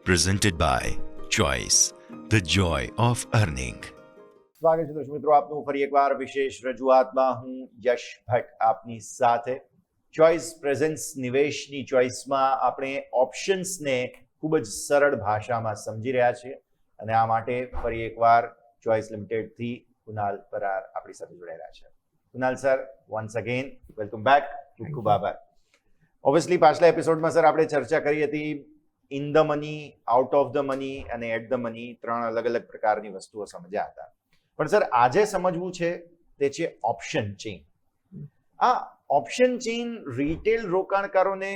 presented by Choice, the joy of earning. સ્વાગત છે દર્શક મિત્રો આપનું ફરી એકવાર વિશેષ રજૂઆતમાં. હું યશ ભટ્ટ આપની સાથે. ચોઇસ પ્રેઝન્સ નિવેશની ચોઇસમાં આપણે ઓપ્શન્સને ખૂબ જ સરળ ભાષામાં સમજી રહ્યા છીએ અને આ માટે ફરી એકવાર ચોઇસ લિમિટેડથી કુનાલ પરાર આપણી સાથે જોડાયેલા છે. Kunal sir, once again welcome back. ખૂબ ખૂબ આભાર. ઓબ્વિયસલી પાછલા એપિસોડમાં સર આપણે ચર્ચા કરી હતી in the money, out of the money અને એટ ધ મની, ત્રણ અલગ અલગ પ્રકારની વસ્તુઓ સમજ્યા હતા. પણ સર આજે સમજવું છે તે છે ઓપ્શન ચેઇન. આ ઓપ્શન ચેઇન રિટેલ રોકાણકારોને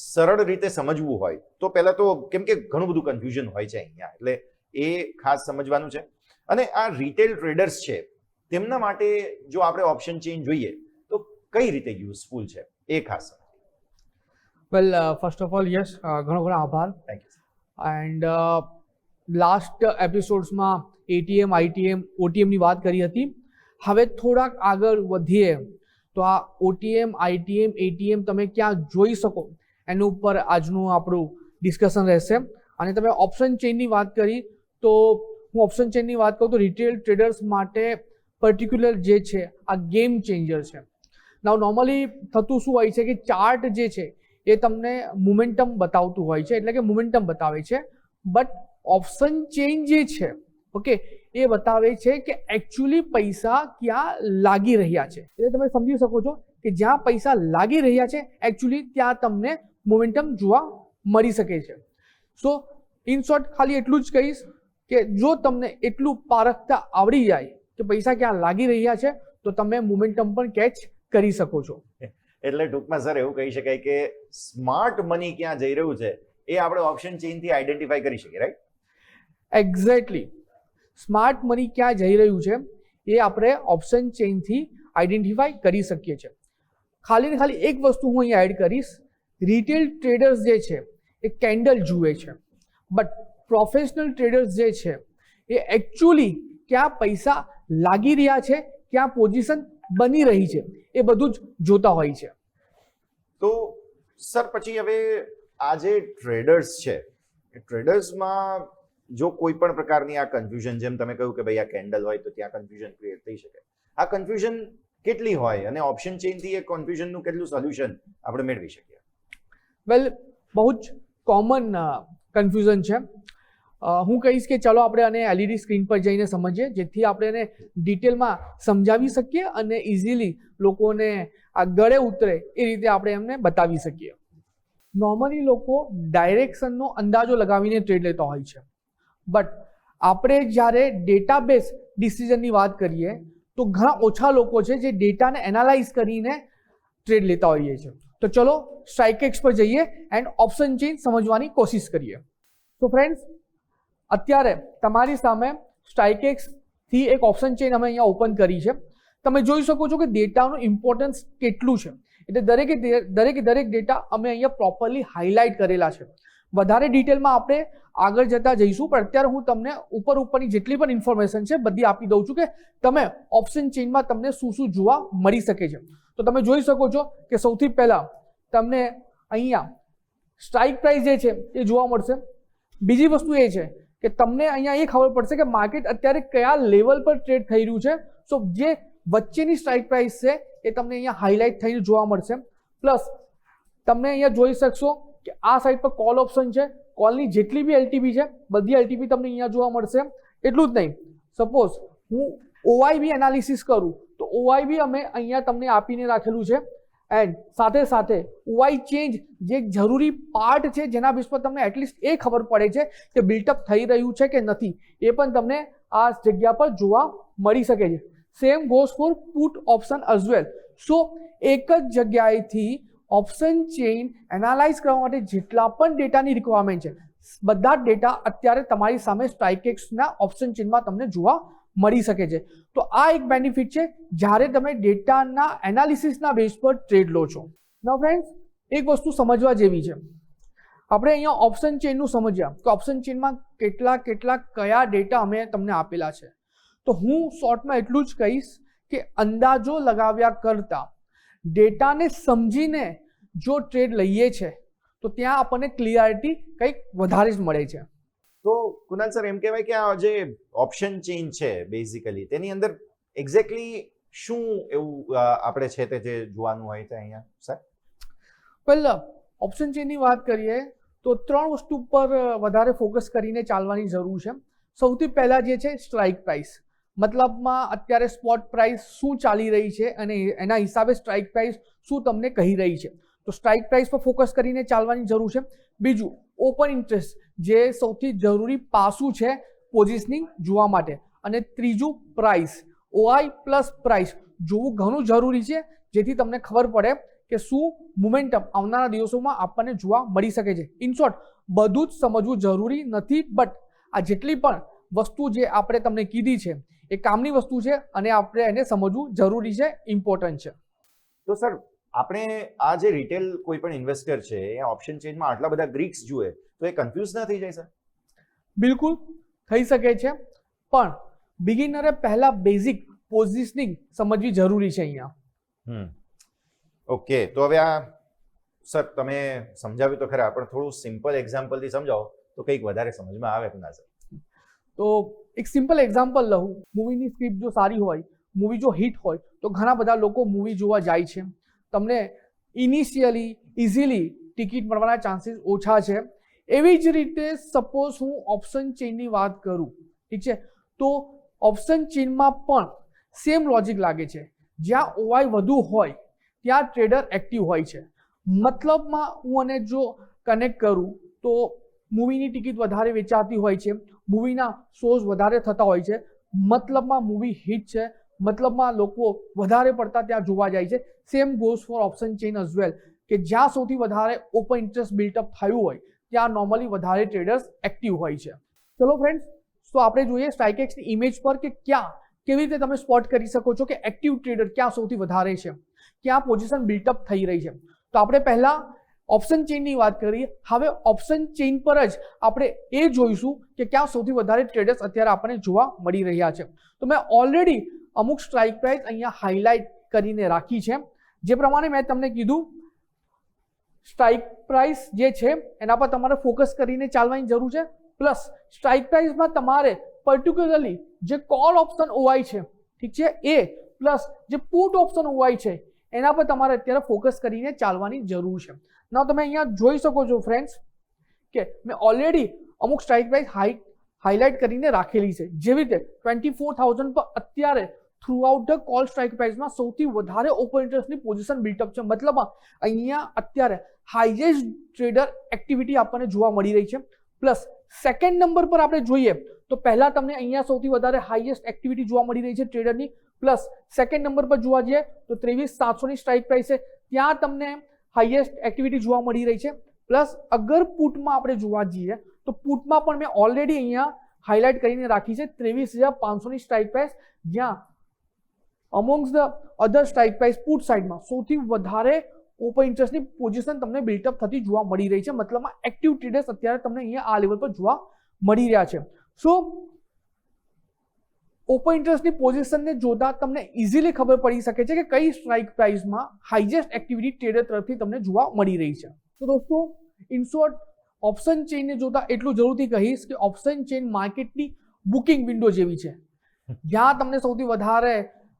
સરળ રીતે સમજવું હોય તો પહેલા તો કેમ કે ઘણું બધું કન્ફ્યુઝન હોય છે અહીંયા, એટલે એ ખાસ સમજવાનું છે. અને આ રિટેલ ટ્રેડર્સ છે તેમના માટે જો આપણે ઓપ્શન ચેઇન જોઈએ તો કઈ રીતે યુઝફુલ છે એ ખાસ. Well first of all yes, ઘણો ઘણો આભાર. Thank you. એન્ડ લાસ્ટ એપિસોડ્સમાં એટીએમ, આઈટીએમ, ઓટીએમની વાત કરી હતી. હવે થોડાક આગળ વધીએ તો આ ઓટીએમ, આઈટીએમ, એટીએમ તમે ક્યાં જોઈ શકો એના ઉપર આજનું આપણું ડિસ્કશન રહેશે. અને તમે ઓપ્શન ચેઇનની વાત કરી તો હું ઓપ્શન ચેઇનની વાત કરું તો રિટેલ ટ્રેડર્સ માટે પર્ટિક્યુલર જે છે આ ગેમ ચેન્જર છે. નાવ નોર્મલી થતું શું હોય છે કે ચાર્ટ જે છે એ તમને મોમેન્ટમ બતાવતું હોય છે, એટલે કે મોમેન્ટમ બતાવે છે. બટ ઓપ્શન ચેઇન જે છે ઓકે એ બતાવે છે કે એકચ્યુઅલી પૈસા ક્યાં લાગી રહ્યા છે. એટલે તમે સમજી શકો છો કે જ્યાં પૈસા લાગી રહ્યા છે એકચ્યુઅલી ત્યાં તમને મોમેન્ટમ જોવા મળી શકે છે. સો ઇન શોર્ટ ખાલી એટલું જ કહીશ કે જો તમને એટલું પારખતા આવડી જાય કે પૈસા ક્યાં લાગી રહ્યા છે તો તમે મોમેન્ટમ પણ કેચ કરી શકો છો. એટલે ટૂંકમાં સર એવું કહી શકાય કે સ્માર્ટ મની ક્યાં જઈ રહ્યું છે એ આપણે ઓપ્શન ચેઇનથી આઈડેન્ટિફાઈ કરી શકીએ, રાઈટ? એક્ઝેક્ટલી. સ્માર્ટ મની ક્યાં જઈ રહ્યું છે એ આપણે ઓપ્શન ચેઇનથી આઈડેન્ટિફાઈ કરી શકીએ છીએ. ખાલી ને ખાલી એક વસ્તુ હું અહીં એડ કરીશ. રિટેલ ટ્રેડર્સ જે છે એ કેન્ડલ જુએ છે, બટ પ્રોફેશનલ ટ્રેડર્સ જે છે એ એકચ્યુઅલી ક્યાં પૈસા લાગી રહ્યા છે, ક્યાં પોઝિશન બની રહી છે એ બધું જ જોતા હોય છે. તો સર પછી હવે આ જે ટ્રેડર્સ છે એ ટ્રેડર્સમાં જો કોઈ પણ પ્રકારની આ કન્ફ્યુઝન, જેમ તમે કહ્યું કે ભાઈ આ કેન્ડલ હોય તો ત્યાં કન્ફ્યુઝન ક્રિએટ થઈ શકે, આ કન્ફ્યુઝન કેટલી હોય અને ઓપ્શન ચેઇનથી એ કન્ફ્યુઝનનું કેટલું સોલ્યુશન આપણે મેળવી શકીએ? વેલ, બહુ જ કોમન કન્ફ્યુઝન છે. હું કહીશ કે ચાલો આપણે આને એલઈડી સ્ક્રીન પર જઈને સમજીએ જેથી આપણે એને ડિટેલમાં સમજાવી શકીએ અને ઇઝીલી લોકોને આ ગળે ઉતરે એ રીતે આપણે એમને બતાવી શકીએ. નોર્મલી લોકો ડાયરેક્શનનો અંદાજો લગાવીને ટ્રેડ લેતા હોય છે, બટ આપણે જ્યારે ડેટાબેઝ ડિસિઝનની વાત કરીએ તો ઘણા ઓછા લોકો છે જે ડેટાને એનાલાઇઝ કરીને ટ્રેડ લેતા હોઈએ છે. તો ચલો સ્ટ્રાઇકેક્સ પર જઈએ એન્ડ ઓપ્શન ચેઇન સમજવાની કોશિશ કરીએ. તો ફ્રેન્ડ્સ, અત્યારે તમારી સામે સ્ટ્રાઇકેક્સથી એક ઓપ્શન ચેઇન અમે અહીંયા ઓપન કરી છે. તમે જોઈ શકો છો કે ડેટાનું ઇમ્પોર્ટન્સ કેટલું છે, એટલે દરેક ડેટા અમે અહીંયા પ્રોપરલી હાઇલાઇટ કરેલા છે. વધારે ડિટેલમાં આપણે આગળ જતા જઈશું, પણ અત્યારે હું તમને ઉપરની જેટલી પણ ઇન્ફોર્મેશન છે બધી આપી દઉં છું કે તમે ઓપ્શન ચેઇનમાં તમને શું શું જોવા મળી શકે છે. તો તમે જોઈ શકો છો કે સૌથી પહેલાં તમને અહીંયા સ્ટ્રાઇક પ્રાઇસ જે છે એ જોવા મળશે. બીજી વસ્તુ એ છે કે તમને અહીંયા એ ખબર પડશે કે માર્કેટ અત્યારે કયા લેવલ પર ટ્રેડ થઈ રહ્યું છે. સો જે વચ્ચેની સ્ટ્રાઇક પ્રાઇસ છે એ તમને અહીંયા હાઇલાઇટ થઈને જોવા મળશે. પ્લસ તમને અહીંયા જોઈ શકશો કે આ સાઈડ પર કોલ ઓપ્શન છે, કોલની જેટલી બી એલટીબી છે બધી એલટીબી તમને અહીંયા જોવા મળશે. એટલું જ નહીં, સપોઝ હું ઓઆઈબી એનાલિસિસ કરું તો ઓઆઈબી અમે અહીંયા તમને આપીને રાખેલું છે. એન્ડ સાથે સાથે ઓઆઈ ચેન્જ જે એક જરૂરી પાર્ટ છે જેના બેઝ પર તમને એટલીસ્ટ એ ખબર પડે છે કે બિલ્ટઅપ થઈ રહ્યું છે કે નથી, એ પણ તમને આ જગ્યા પર જોવા મળી શકે છે. Same goes for put option as well. So એક જ જગ્યાએથી ઓપ્શન ચેઇન એનાલાઇઝ કરવા માટે જેટલા પણ ડેટાની રિક્વાયરમેન્ટ છે બધા જ ડેટા અત્યારે તમારી સામે સ્ટ્રાઇકેક્સના ઓપ્શન ચેઇનમાં તમને જોવા મળી શકે છે. તો આ એક બેનિફિટ છે જ્યારે તમે ડેટાના એનાલિસિસના બેઝ પર ટ્રેડ લો છો. નાઉ ફ્રેન્ડ્સ, એક વસ્તુ સમજવા જેવી છે. આપણે અહીંયા ઓપ્શન ચેઇનનું સમજ્યા કે ઓપ્શન ચેઇનમાં કેટલા કયા ડેટા અમે તમને આપેલા છે. તો હું શોર્ટમાં એટલું જ કહીશ કે અંદાજો લગાવ્યા કરતાં ડેટાને સમજીને જો ટ્રેડ લઈએ છે તો ત્યાં આપણને ક્લિયરિટી કંઈક વધારે જ મળે છે. તો કુનાલ સર, એમ કહેવાય કે આ જે ઓપ્શન ચેઇન છે બેઝિકલી, તેની અંદર એક્ઝેક્ટલી શું એવું આપણે છે તે જે જોવાનું હોય છે અહીંયા સર? વેલ, ઓપ્શન ચેઇનની વાત કરીએ તો 3 વસ્તુ પર વધારે ફોકસ કરીને ચાલવાની જરૂર છે. સૌથી પહેલાં જે છે સ્ટ્રાઇક પ્રાઇસ, મતલબમાં અત્યારે સ્પોટ પ્રાઇસ શું ચાલી રહી છે અને એના હિસાબે સ્ટ્રાઇક પ્રાઇસ શું તમને કહી રહી છે. તો સ્ટ્રાઇક પ્રાઇસ પર ફોકસ કરીને ચાલવાની જરૂર છે. બીજું, ઓપન ઇન્ટરેસ્ટ, જે સૌથી જરૂરી પાસું છે પોઝિશનિંગ જોવા માટે. અને ત્રીજું, પ્રાઇસ. ઓઆઈ પ્લસ પ્રાઇસ જોવું ઘણું જરૂરી છે, જેથી તમને ખબર પડે કે શું મોમેન્ટમ આવનારા દિવસોમાં આપણને જોવા મળી શકે છે. ઇન શોર્ટ, બધું જ સમજવું જરૂરી નથી, બટ આ જેટલી પણ વસ્તુ જે આપણે તમને કીધી છે એ કામની વસ્તુ છે અને આપણે એને સમજવું જરૂરી છે, ઇમ્પોર્ટન્ટ છે. તો સર, આપણે આ જે રિટેલ કોઈ પણ ઇન્વેસ્ટર છે એ ઓપ્શન ચેઇનમાં આટલા બધા ગ્રીક્સ જુએ તો એ કન્ફ્યુઝ ના થઈ જાય સર? બિલકુલ થઈ શકે છે, પણ બિગિનરે પહેલા બેઝિક પોઝિશનિંગ સમજવી જરૂરી છે અહીંયા. ઓકે, તો હવે આ સર તમે સમજાવ્યું તો ખરા, પણ થોડું સિમ્પલ એક્ઝામ્પલથી સમજાવો તો કંઈક વધારે સમજમાં આવે ના સર? તો એક સિમ્પલ એક્ઝામ્પલ લઉં. મૂવીની સ્ક્રિપ્ટ જો સારી હોય, મૂવી જો હિટ હોય, તો ઘણા બધા લોકો મૂવી જોવા જાય છે. તમને ઇનિશિયલી ઇઝીલી ટિકિટ મળવાના ચાન્સીસ ઓછા છે. એવી જ રીતે સપોઝ હું ઓપ્શન ચેઇનની વાત કરું, ઠીક છે, તો ઓપ્શન ચેઇનમાં પણ સેમ લોજિક લાગે છે. જ્યાં ઓઆઈ વધુ હોય ત્યાં ટ્રેડર એક્ટિવ હોય છે. મતલબમાં હું આને જો કનેક્ટ કરું તો મૂવીની ટિકિટ વધારે વેચાતી હોય છે, મૂવીના શોઝ વધારે થતા હોય છે, મતલબમાં મૂવી હિટ છે, મતલબમાં લોકો વધારે પડતા ત્યાં જોવા જાય છે. Same goes for option chain as well, કે જ્યાં સૌથી વધારે ઓપન ઇન્ટરેસ્ટ બિલ્ટઅપ થયું હોય ત્યાં નોર્મલી વધારે ટ્રેડર્સ એક્ટિવ હોય છે. ચલો ફ્રેન્ડ્સ, તો આપણે જોઈએ સ્ટ્રાઇકેક્સની ઇમેજ પર કે કેવી રીતે તમે સ્પોટ કરી શકો છો કે એક્ટિવ ટ્રેડર ક્યાં સૌથી વધારે છે, ક્યાં પોઝિશન બિલ્ટઅપ થઈ રહી છે. તો આપણે પહેલા ઓપ્શન ચેઇનની વાત કરીએ. હવે ઓપ્શન ચેઇન પર જ આપણે એ જોઈશું કે ક્યાં સૌથી વધારે ટ્રેડર્સ અત્યારે આપણને જોવા મળી રહ્યા છે. તો મેં ઓલરેડી અમુક સ્ટ્રાઇક પ્રાઇસ અહીંયા હાઇલાઇટ કરીને રાખી છે. જે પ્રમાણે મેં તમને કીધું, સ્ટ્રાઇક પ્રાઇસ જે છે એના પર તમારે ફોકસ કરીને ચાલવાની જરૂર છે. પ્લસ સ્ટ્રાઇક પ્રાઇસમાં તમારે પર્ટિક્યુલરલી જે કોલ ઓપ્શન ઓઆઈ છે, ઠીક છે, એ પ્લસ જે પુટ ઓપ્શન ઓઆઈ છે એના પર તમારે અત્યારે ફોકસ કરીને ચાલવાની જરૂર છે. ના, તમે અહીંયા જોઈ શકો છો ફ્રેન્ડ્સ કે મેં ઓલરેડી અમુક સ્ટ્રાઇક પ્રાઇસ હાઇલાઇટ કરીને રાખેલી છે. જેવી રીતે 24,000 પર અત્યારે throughout the call strike પ્રાઇસમાં સૌથી વધારે ઓપન ઇન્ટરેસ્ટની પોઝિશન બિલ્ટઅપ છે. મતલબ અહીંયા અત્યારે હાઈએસ્ટ ટ્રેડર એક્ટિવિટી આપણને જોવા મળી રહી છે. પ્લસ સેકન્ડ નંબર પર આપણે જોઈએ તો પહેલા તમને અહીંયા સૌથી વધારે હાઈએસ્ટ એક્ટિવિટી જોવા મળી રહી છે ટ્રેડરની. પ્લસ સેકન્ડ નંબર પર જોવા જઈએ તો 23,700ની સ્ટ્રાઇક પ્રાઇસ છે, ત્યાં તમને હાઈએસ્ટ એક્ટિવિટી જોવા મળી રહી છે. પ્લસ અગર પુટમાં આપણે જોવા જઈએ તો પુટમાં પણ મેં ઓલરેડી અહીંયા હાઇલાઇટ કરીને રાખી છે 23,500ની સ્ટ્રાઇક પ્રાઇસ, જ્યાં amongst the other strike price put સાઇડમાં સૌથી વધારે ઓપન ઇન્ટરેસ્ટની પોઝિશન તમને બિલ્ટઅપ થતી જોવા મળી રહી છે. મતલબમાં એક્ટિવ ટ્રેડર્સ અત્યારે તમને અહીંયા આ લેવલ પર જોવા મળી રહ્યા છે. સો ઓપન ઇન્ટરેસ્ટની પોઝિશનને જોતા તમને ઇઝીલી ખબર પડી શકે છે કે કઈ સ્ટ્રાઇક પ્રાઇસમાં હાઈએસ્ટ એક્ટિવિટી ટ્રેડર તરફથી તમને જોવા મળી રહી છે. તો દોસ્તો, ઇન શોર્ટ, ઓપ્શન ચેઇનને જોતા એટલું જરૂરથી કહીશ કે ઓપ્શન ચેઇન માર્કેટની બુકિંગ વિન્ડો જેવી છે, જ્યાં તમને સૌથી વધારે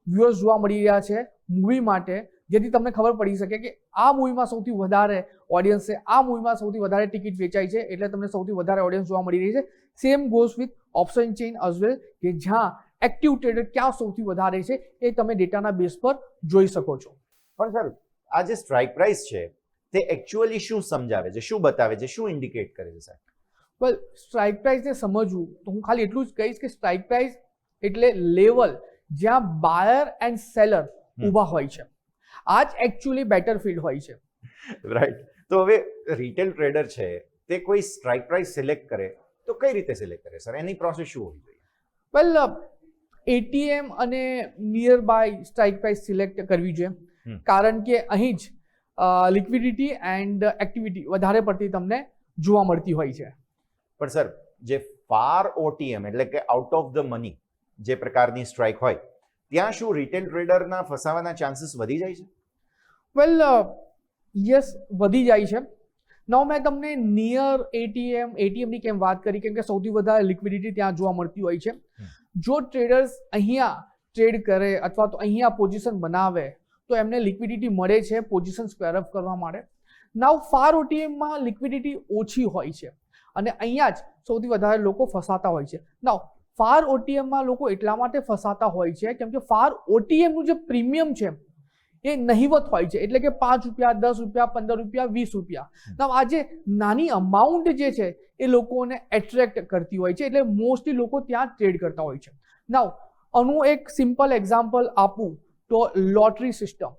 વ્યુઅર્સ જોવા મળી રહ્યા છે મૂવી માટે, જેથી તમને ખબર પડી શકે કે આ મૂવીમાં સૌથી વધારે ઓડિયન્સ છે, આ મૂવીમાં સૌથી વધારે ટિકિટ વેચાય છે, એટલે તમને સૌથી વધારે ઓડિયન્સ જોવા મળી રહી છે. Same goes with option chain as well, કે જ્યાં એક્ટિવ ટ્રેડર ક્યાં સૌથી વધારે છે એ તમે ડેટાના બેઝ પર જોઈ શકો છો. પણ સર, આ જે સ્ટ્રાઇક પ્રાઇસ છે તે એકચ્યુઅલી શું સમજાવે છે, શું બતાવે છે, શું ઇન્ડિકેટ કરે છે સર? વેલ, સ્ટ્રાઇક પ્રાઇસને સમજવું તો હું ખાલી એટલું જ કહીશ કે સ્ટ્રાઇક પ્રાઇસ એટલે લેવલ જ્યાં બાયર એન્ડ સેલર ઊભા હોય છે. આ જ એકચ્યુઅલી બેટર ફીલ્ડ હોય છે. રાઈટ. તો હવે રિટેલ ટ્રેડર છે તે કોઈ સ્ટ્રાઇક પ્રાઇસ સિલેક્ટ કરે તો કઈ રીતે સિલેક્ટ કરે સર? એની પ્રોસેસ શું હોવી જોઈએ? વેલ, એટીએમ અને nearby strike price select કરવી જોઈએ, કારણ કે અહીં જ લિક્વિડિટી એન્ડ એક્ટિવિટી વધારે પડતી તમને જોવા મળતી હોય છે. પણ સર, જે ફાર ઓટીએમ એટલે કે આઉટ ઓફ ધ મની જે પ્રકારની સ્ટ્રાઇક હોય, ત્યાં શું રિટેલ ટ્રેડરના ફસાવાના ચાન્સીસ વધી જાય છે? વેલ, યસ, વધી જાય છે. નાઉ મેં તમને નિયર એટીએમની કેમ વાત કરી, કેમ કે સૌથી વધારે લિક્વિડિટી ત્યાં જોવા મળતી હોય છે. જો ટ્રેડર્સ અહીંયા ટ્રેડ કરે અથવા તો અહીંયા પોઝિશન બનાવે તો એમને લિક્વિડિટી મળે છે પોઝિશન સ્ક્વેર અપ કરવા માટે. નાઉ ફાર ઓટીએમમાં લિક્વિડિટી ઓછી હોય છે અને અહીંયા જ સૌથી વધારે લોકો ફસાતા હોય છે. નાઉ ફાર ઓટીએમમાં લોકો એટલા માટે ફસાતા હોય છે કેમ કે ફાર ઓટીએમનું જે પ્રીમિયમ છે એ નહિવત હોય છે, એટલે કે 5 રૂપિયા, 10 રૂપિયા, 15 રૂપિયા, 20 રૂપિયા. નાઉ આ જે નાની અમાઉન્ટ જે છે એ લોકોને એટ્રેક્ટ કરતી હોય છે, એટલે મોસ્ટલી લોકો ત્યાં ટ્રેડ કરતા હોય છે. નાઉ આનું એક સિમ્પલ એક્ઝામ્પલ આપું તો લોટરી સિસ્ટમ.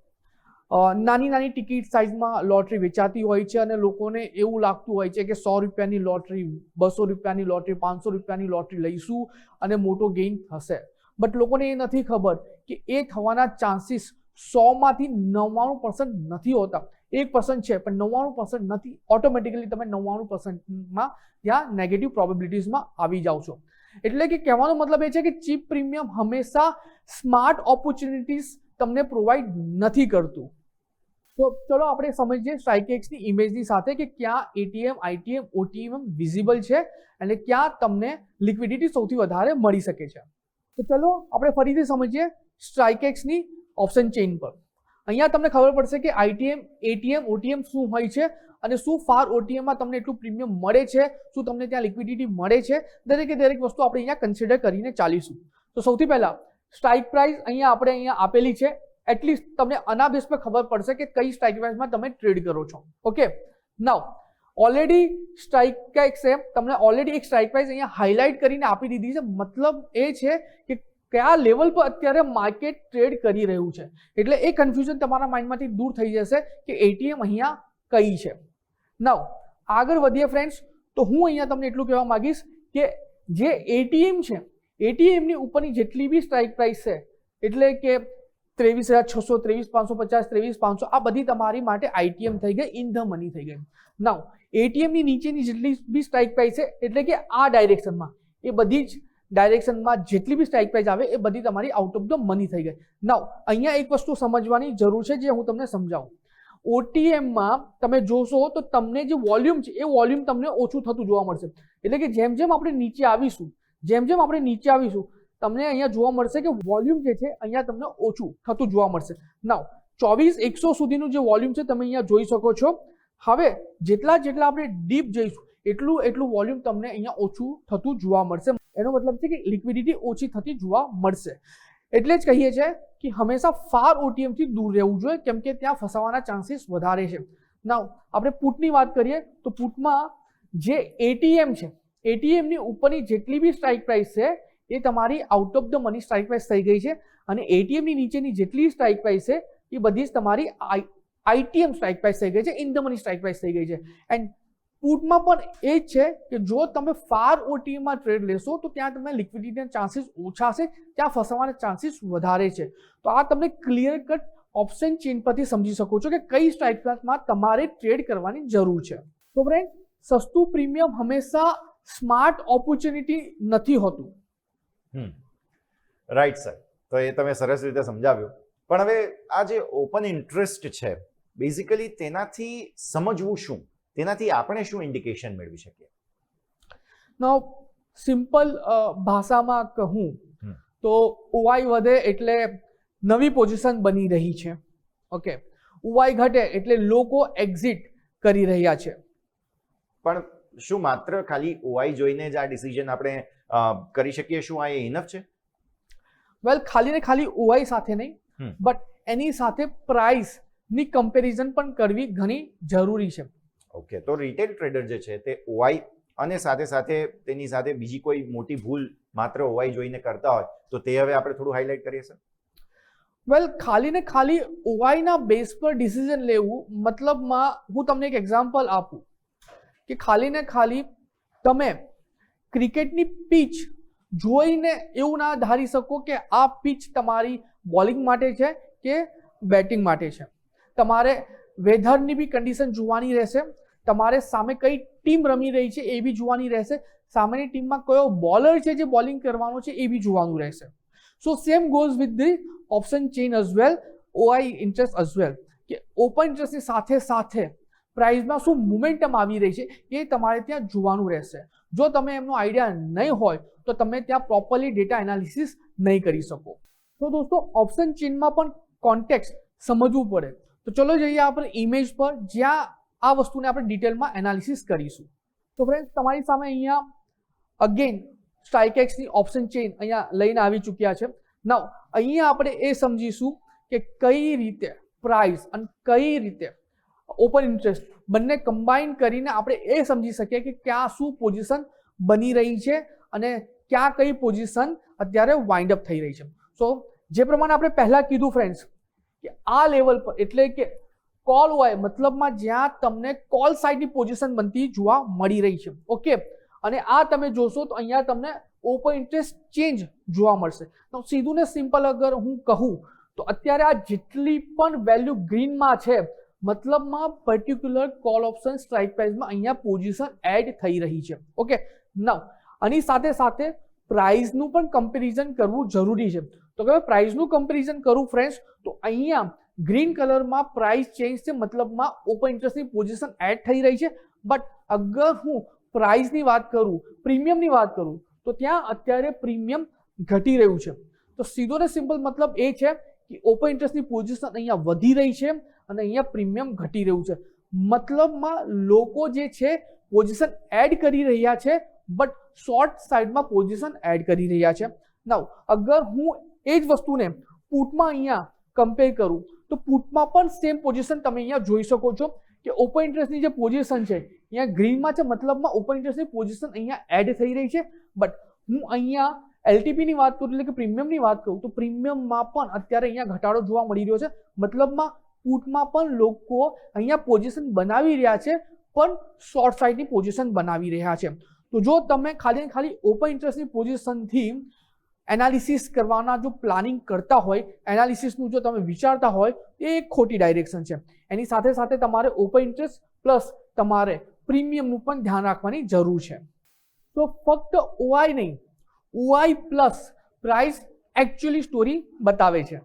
નાની નાની ટિકિટ સાઇઝમાં લોટરી વેચાતી હોય છે અને લોકોને એવું લાગતું હોય છે કે 100 રૂપિયાની લોટરી, 200 રૂપિયાની લોટરી, 500 રૂપિયાની લોટરી લઈશું અને મોટો ગેઇન થશે. બટ લોકોને એ નથી ખબર કે એ થવાના ચાન્સીસ 100માંથી 99% નથી હોતા. 1% છે પણ 99% નથી. ઓટોમેટિકલી તમે 99%માં ત્યાં નેગેટિવ પ્રોબેબિલિટીઝમાં આવી જાઓ છો. એટલે કે કહેવાનો મતલબ એ છે કે ચીપ પ્રીમિયમ હંમેશા સ્માર્ટ ઓપોર્ચ્યુનિટીઝ તમને પ્રોવાઈડ નથી કરતું. તો ચલો આપણે સમજીએ સ્ટ્રાઇકેક્સની ઇમેજની સાથે કે ક્યાં એટીએમ, આઈટીએમ, ઓટીએમ વિઝિબલ છે અને ક્યાં તમને લિક્વિડિટી સૌથી વધારે મળી શકે છે. તો ચલો આપણે ફરીથી સમજીએ સ્ટ્રાઇકેક્સની ઓપ્શન ચેઇન પર. અહીંયા તમને ખબર પડશે કે આઈટીએમ, એટીએમ, ઓટીએમ શું હોય છે અને શું ફાર ઓટીએમમાં તમને એટલું પ્રીમિયમ મળે છે, શું તમને ત્યાં લિક્વિડિટી મળે છે. દરેકે દરેક વસ્તુ આપણે અહીંયા કન્સિડર કરીને ચાલીશું. તો સૌથી પહેલા સ્ટ્રાઇક પ્રાઇસ અહીંયા આપેલી છે. એટલીસ્ટ તમને આના બેઝ પર ખબર પડશે કે કઈ સ્ટ્રાઇક પ્રાઇસમાં તમે ટ્રેડ કરો છો. ઓકે, નાઉ ઓલરેડી સ્ટ્રાઇકેક્સે તમને ઓલરેડી એક સ્ટ્રાઇક પ્રાઇસ અહીંયા હાઇલાઇટ કરીને આપી દીધી છે. મતલબ એ છે કે કયા લેવલ પર અત્યારે માર્કેટ ટ્રેડ કરી રહ્યું છે. એટલે એ કન્ફ્યુઝન તમારા માઇન્ડમાંથી દૂર થઈ જશે કે એટીએમ અહીંયા કઈ છે. નાઉ આગળ વધીએ ફ્રેન્ડ્સ, તો હું અહીંયા તમને એટલું કહેવા માંગીશ કે જે એટીએમ છે, એટીએમની ઉપરની જેટલી બી સ્ટ્રાઇક પ્રાઇસ છે, એટલે કે 23,600, 23,550, 23,500, આ બધી તમારી માટે આઈટીએમ થઈ ગઈ, ઇન ધ મની થઈ ગઈ. નાઉ એટીએમની નીચેની જેટલી બી સ્ટ્રાઇક પ્રાઇસ છે, એટલે કે આ ડાયરેક્શનમાં, એ બધી જ ડાયરેક્શનમાં જેટલી બી સ્ટ્રાઇક પ્રાઇસ આવે એ બધી તમારી આઉટ ઓફ ધ મની થઈ ગઈ. નાઉ અહીંયા એક વસ્તુ સમજવાની જરૂર છે જે હું તમને સમજાવું. ઓટીએમમાં તમે જોશો તો તમને જે વોલ્યુમ છે એ વોલ્યુમ તમને ઓછું થતું જોવા મળશે. એટલે કે જેમ જેમ આપણે નીચે આવીશું તમને અહીંયા જોવા મળશે કે વોલ્યુમ જે છે અહીંયા તમને ઓછું થતું જોવા મળશે. નાઉ 24,100 સુધીનું જે વોલ્યુમ છે તમે અહીંયા જોઈ શકો છો. હવે જેટલા આપણે ડીપ જઈશું એટલું વોલ્યુમ તમને અહીંયા ઓછું થતું જોવા મળશે. એનો મતલબ છે કે લિક્વિડિટી ઓછી થતી જોવા મળશે. એટલે જ કહીએ છીએ કે હંમેશા ફાર ઓટીએમથી દૂર રહેવું જોઈએ, કેમ કે ત્યાં ફસાવાના ચાન્સીસ વધારે છે. નાઉ આપણે પુટની વાત કરીએ તો પુટમાં જે એટીએમ છે, એટીએમની ઉપરની જેટલી બી સ્ટ્રાઇક પ્રાઇસ છે એ તમારી out of the money strike price થઈ ગઈ છે અને એટીએમની નીચેની જેટલી સ્ટ્રાઇક પ્રાઇસ છે એ બધી જ તમારી આઈટીએમ સ્ટ્રાઇક પ્રાઇસ થઈ ગઈ છે, in the money strike price થઈ ગઈ છે. એન્ડ પુટમાં પણ એ જ છે કે જો તમે ફાર ઓટીએમમાં ટ્રેડ લેશો તો ત્યાં તમને લિક્વિડિટીના ચાન્સીસ ઓછા છે, ત્યાં ફસાવાના ચાન્સીસ વધારે છે. તો આ તમને ક્લિયર કટ ઓપ્શન ચેઇન પરથી સમજી શકો છો કે કઈ સ્ટ્રાઇક પ્રાઇસમાં તમારે ટ્રેડ કરવાની જરૂર છે. તો ફ્રેન્ડ, સસ્તું પ્રીમિયમ હંમેશા સ્માર્ટ ઓપોર્ચ્યુનિટી નથી હોતું. રાઈટ સર, તો એ તમે સરસ રીતે સમજાવ્યું. પણ હવે આ જે ઓપન ઇન્ટરેસ્ટ છે, બેઝિકલી તેનાથી સમજવું શું, તેનાથી આપણે શું ઇન્ડિકેશન મેળવી શકીએ? નાઉ સિમ્પલ ભાષામાં કહું તો ઓવાઈ વધે એટલે નવી પોઝિશન બની રહી છે. ઓકે, ઓવાઈ ઘટે એટલે લોકો એક્ઝિટ કરી રહ્યા છે. પણ શું માત્ર ખાલી ઓવાઈ જોઈને જ આ ડિસિઝન આપણે કરી શકીએ? શું આ એ ઇનફ છે? વેલ, ખાલી ને ખાલી ઓવાઈ સાથે નહીં, બટ એની સાથે પ્રાઇસની કમ્પેરિઝન પણ કરવી ઘણી જરૂરી છે. ઓકે, તો રિટેલ ટ્રેડર જે છે તે ઓવાઈ અને સાથે સાથે તેની સાથે બીજી કોઈ મોટી ભૂલ માત્ર ઓવાઈ જોઈને કરતા હોય તો તે હવે આપણે થોડું હાઇલાઇટ કરીએ સર. વેલ, ખાલી ને ખાલી ઓવાઈના બેઝ પર ડિસિઝન લેવું, મતલબમાં હું તમને એક એક્ઝામ્પલ આપું કે ખાલી ને ખાલી તમે ક્રિકેટની પિચ જોઈને એવું ના ધારી શકો કે આ પિચ તમારી બોલિંગ માટે છે કે બેટિંગ માટે છે. તમારે વેધરની બી કન્ડિશન જોવાની રહેશે, તમારે સામે કઈ ટીમ રમી રહી છે એ બી જોવાની રહેશે, સામેની ટીમમાં કયો બોલર છે જે બોલિંગ કરવાનો છે એ બી જોવાનું રહેશે. So same goes with the option chain as well, OI interest as well, કે ઓપન ઇન્ટરેસ્ટની સાથે સાથે પ્રાઇસમાં શું મોમેન્ટમ આવી રહી છે એ તમારે ત્યાં જોવાનું રહેશે. જો તમે એમનો આઈડિયા નહીં હોય તો તમે ત્યાં પ્રોપરલી ડેટા એનાલિસિસ નહીં કરી શકો. તો દોસ્તો ઓપ્શન ચેઇનમાં પણ કોન્ટેક્સ્ટ સમજવું પડે. તો ચલો જઈએ આપણે ઇમેજ પર, જ્યાં આ વસ્તુને આપણે ડિટેલમાં એનાલિસિસ કરીશું. તો ફ્રેન્ડ્સ તમારી સામે અહીંયા અગેન સ્ટ્રાઇકેક્સની ઓપ્શન ચેઇન અહીંયા લઈને આવી ચૂક્યા છે. નાઉ અહીંયા આપણે એ સમજીશું કે કઈ રીતે પ્રાઇસ અને કઈ રીતે ઓપન ઇન્ટરેસ્ટ બંને કમ્બાઈન કરીને આપણે એ સમજી શકીએ કે ક્યાં શું પોઝિશન બની રહી છે અને ક્યાં કઈ પોઝિશન અત્યારે વાઇન્ડ અપ થઈ રહી છે. સો જે પ્રમાણે આપણે પહેલા કીધું ફ્રેન્ડ્સ કે આ લેવલ પર એટલે કે કોલ હોય મતલબમાં જ્યાં તમને કોલ સાઇડની પોઝિશન બનતી જોવા મળી રહી છે. ઓકે, અને આ તમે જોશો તો અહીંયા તમને ઓપન ઇન્ટરેસ્ટ ચેન્જ જોવા મળશે. તો સીધું ને સિમ્પલ અગર હું કહું તો અત્યારે આ જેટલી પણ વેલ્યુ ગ્રીનમાં છે મતલબમાં પર્ટિક્યુલર કોલ ઓપ્શન સ્ટ્રાઇક પ્રાઇસમાં અહીંયા પોઝિશન એડ થઈ રહી છે. ઓકે, નાઉ આની સાથે સાથે પ્રાઇસનું પણ કમ્પેરિઝન કરવું જરૂરી છે. તો કે પ્રાઇસનું કમ્પેરિઝન કરું ફ્રેન્ડ્સ તો અહીંયા ગ્રીન કલરમાં પ્રાઇસ ચેન્જ છે મતલબમાં ઓપન ઇન્ટરેસ્ટની પોઝિશન એડ થઈ રહી છે. બટ અગર હું પ્રાઇસની વાત કરું, પ્રીમિયમની વાત કરું તો ત્યાં અત્યારે પ્રીમિયમ ઘટી રહ્યું છે. તો સીધો ને સિમ્પલ મતલબ એ છે કે ઓપન ઇન્ટરેસ્ટની પોઝિશન અહીંયા વધી રહી છે અને અહીંયા પ્રીમિયમ ઘટી રહ્યું છે. મતલબમાં લોકો જે છે પોઝિશન એડ કરી રહ્યા છે બટ શોર્ટ સાઇડમાં પોઝિશન એડ કરી રહ્યા છે. નાઉ અગર હું એ જ વસ્તુને પુટમાં અહીંયા કમ્પેર કરું તો પુટમાં પણ સેમ પોઝિશન તમે અહીંયા જોઈ શકો છો કે ઓપન ઇન્ટરેસ્ટની જે પોઝિશન છે અહીંયા ગ્રીનમાં છે મતલબમાં ઓપન ઇન્ટરેસ્ટની પોઝિશન અહીંયા એડ થઈ રહી છે. બટ હું અહીંયા એલટીપીની વાત કરું એટલે કે પ્રીમિયમની વાત કરું તો પ્રીમિયમમાં પણ અત્યારે અહીંયા ઘટાડો જોવા મળી રહ્યો છે. મતલબમાં પુટમાં પણ લોકો અહીંયા પોઝિશન બનાવી રહ્યા છે પણ શોર્ટ સાઇડની પોઝિશન બનાવી રહ્યા છે. તો જો તમે ખાલી ઓપન ઇન્ટરેસ્ટની પોઝિશનથી એનાલિસિસ કરવાના જો પ્લાનિંગ કરતા હોય, એનાલિસિસનું જો તમે વિચારતા હોય એ એક ખોટી ડાયરેક્શન છે. એની સાથે સાથે તમારે ઓપન ઇન્ટરેસ્ટ પ્લસ તમારે પ્રીમિયમનું પણ ધ્યાન રાખવાની જરૂર છે. તો ફક્ત ઓઆઈ નહીં, OI plus price actually story બતાવે છે.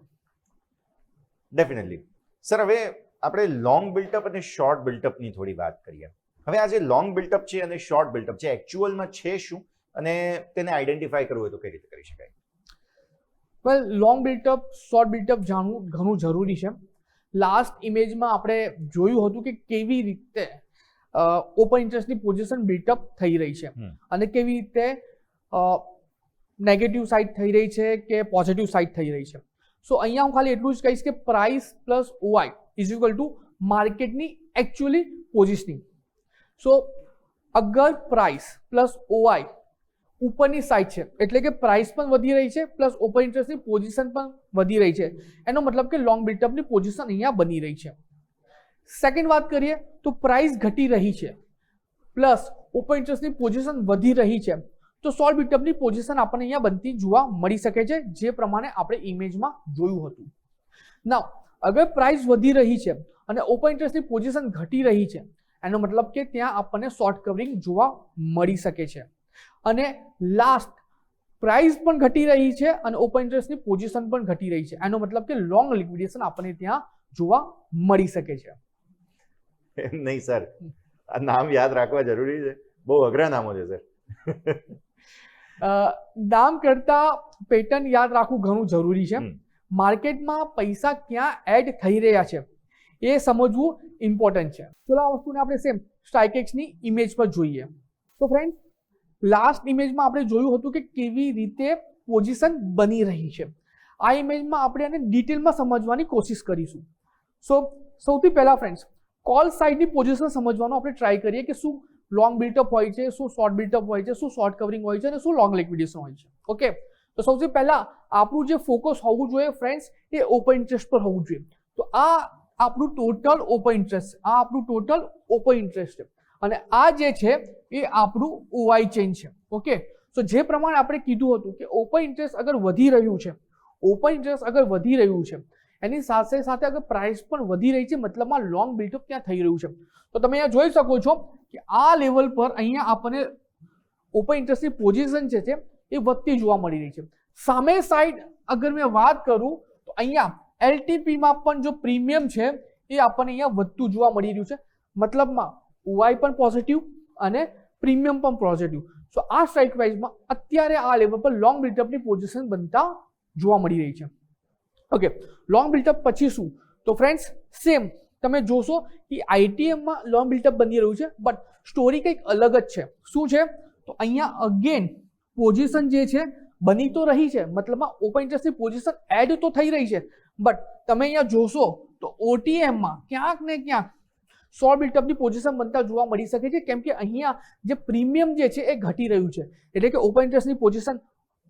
Definitely sir. હવે આપણે લોંગ બિલ્ટઅપ અને શોર્ટ બિલ્ટઅપની થોડી વાત કરીએ. હવે આ જે લોંગ બિલ્ટઅપ છે અને શોર્ટ બિલ્ટઅપ છે એકચ્યુઅલમાં છે શું અને તેને આઈડેન્ટિફાઈ કરવું હોય તો કઈ રીતે કરી શકાય? વેલ, લોંગ બિલ્ટઅપ શોર્ટ બિલ્ટઅપ જાણવું ઘણું જરૂરી છે. લાસ્ટ ઇમેજમાં આપણે જોયું હતું કે કેવી રીતે ઓપન ઇન્ટરેસ્ટની પોઝિશન બિલ્ટઅપ થઈ રહી છે અને કેવી રીતે નેગેટિવ સાઇડ થઈ રહી છે કે પોઝિટિવ સાઇડ થઈ રહી છે. સો અહીંયા હું ખાલી એટલું જ કહીશ કે price plus OI is equal to માર્કેટની એકચ્યુઅલી પોઝિશનિંગ. સો અગર પ્રાઇસ પ્લસ ઓઆઈ ઉપરની સાઇડ છે એટલે કે પ્રાઇસ પણ વધી રહી છે પ્લસ ઓપન ઇન્ટરેસ્ટની પોઝિશન પણ વધી રહી છે, એનો મતલબ કે લોંગ બિલ્ટઅપની પોઝિશન અહીંયા બની રહી છે. સેકન્ડ વાત કરીએ તો પ્રાઇસ ઘટી રહી છે પ્લસ ઓપન ઇન્ટરેસ્ટની પોઝિશન વધી રહી છે તો શોર્ટ બિલ્ટઅપની પોઝિશન આપણને અહીંયા બનતી જોવા મળી શકે છે, જે પ્રમાણે આપણે ઇમેજમાં જોયું હતું. નાઉ અગર પ્રાઇસ વધી રહી છે અને ઓપન ઇન્ટરેસ્ટની પોઝિશન ઘટી રહી છે એનો મતલબ કે ત્યાં આપણને શોર્ટ કવરિંગ જોવા મળી શકે છે. અને લાસ્ટ પ્રાઇસ પણ ઘટી રહી છે અને ઓપન ઇન્ટરેસ્ટની પોઝિશન પણ ઘટી રહી છે, એનો મતલબ કે લોંગ લિક્વિડેશન આપણને ત્યાં જોવા મળી શકે છે. નહીં સર, આ નામ યાદ રાખવા જરૂરી છે, બહુ અઘરા નામો છે સર. નામ કરતા પેટર્ન યાદ રાખવું ઘણું જરૂરી છે. માર્કેટમાં પૈસા ક્યાં એડ થઈ રહ્યા છે એ સમજવું ઇમ્પોર્ટન્ટ છે. ચલો આ વસ્તુને આપણે સેમ સ્ટ્રાઇકેક્સની ઇમેજ પર જોઈએ. તો ફ્રેન્ડ, લાસ્ટ ઇમેજમાં આપણે જોયું હતું કે કેવી રીતે પોઝિશન બની રહી છે. આ ઇમેજમાં આપણે આને ડિટેલમાં સમજવાની કોશિશ કરીશું. સો સૌથી પહેલા ફ્રેન્ડ્સ, કોલ સાઇડની પોઝિશન સમજવાનો આપણે ટ્રાય કરીએ કે શું લોંગ બિલ્ટઅપ હોય છે, શું શોર્ટ બિલ્ટઅપ હોય છે, શું શોર્ટ કવરિંગ હોય છે અને શું લોંગ લિક્વિડેશન હોય છે. ઓકે, તો સૌથી પહેલા આપણું જે ફોકસ હોવું જોઈએ ફ્રેન્ડ્સ એ ઓપન ઇન્ટરેસ્ટ પર હોવું જોઈએ. તો આ આપણું ટોટલ ઓપન ઇન્ટરેસ્ટ, આ આપણું ટોટલ ઓપન ઇન્ટરેસ્ટ છે અને આ જે છે એ આપણું ઓઆઈ ચેન છે. ઓકે, તો જે પ્રમાણે આપણે કીધું હતું કે ઓપન ઇન્ટરેસ્ટ અગર વધી રહ્યું છે, ઓપન ઇન્ટરેસ્ટ અગર વધી રહ્યું છે એની સાથે સાથે અગર પ્રાઇસ પણ વધી રહી છે મતલબમાં લોંગ બિલ્ટઅપ ત્યાં થઈ રહ્યું છે. તો તમે અહીંયા જોઈ શકો છો કે આ લેવલ પર અહીંયા આપણને ઓપન ઇન્ટરેસ્ટની પોઝિશન છે એ વધતી જોવા મળી રહી છે. સામે સાઈડ અગર મેં વાત કરું તો અહીંયા એલટીપીમાં પણ જો પ્રીમિયમ છે એ આપણને અહીંયા વધતું જોવા મળી રહ્યું છે. મતલબમાં ઓઆઈ પણ પોઝિટિવ અને પ્રીમિયમ પણ પોઝિટિવ. સો આ સ્ટ્રાઇક પ્રાઇસમાં અત્યારે આ લેવલ પર લોંગ બિલ્ટઅપની પોઝિશન બનતા જોવા મળી રહી છે. ઓકે, લોંગ બિલ્ટઅપ પછી શું? તો ફ્રેન્ડ્સ સેમ તમે જોશો કે આઈટીએમમાં લોંગ બિલ્ટઅપ બની રહ્યું છે, બટ સ્ટોરી કંઈક અલગ જ છે. શું છે? તો અહીંયા અગેન પોઝિશન જે છે બની તો રહી છે, મતલબમાં ઓપન ઇન્ટરેસ્ટની પોઝિશન એડ તો થઈ રહી છે, બટ તમે અહીંયા જોશો તો ઓટીએમમાં ક્યાંક ને ક્યાંક શોર્ટ બિલ્ટઅપની પોઝિશન બનતા જોવા મળી શકે છે, કેમ કે અહીંયા જે પ્રીમિયમ જે છે એ ઘટી રહ્યું છે. એટલે કે ઓપન ઇન્ટરેસ્ટની પોઝિશન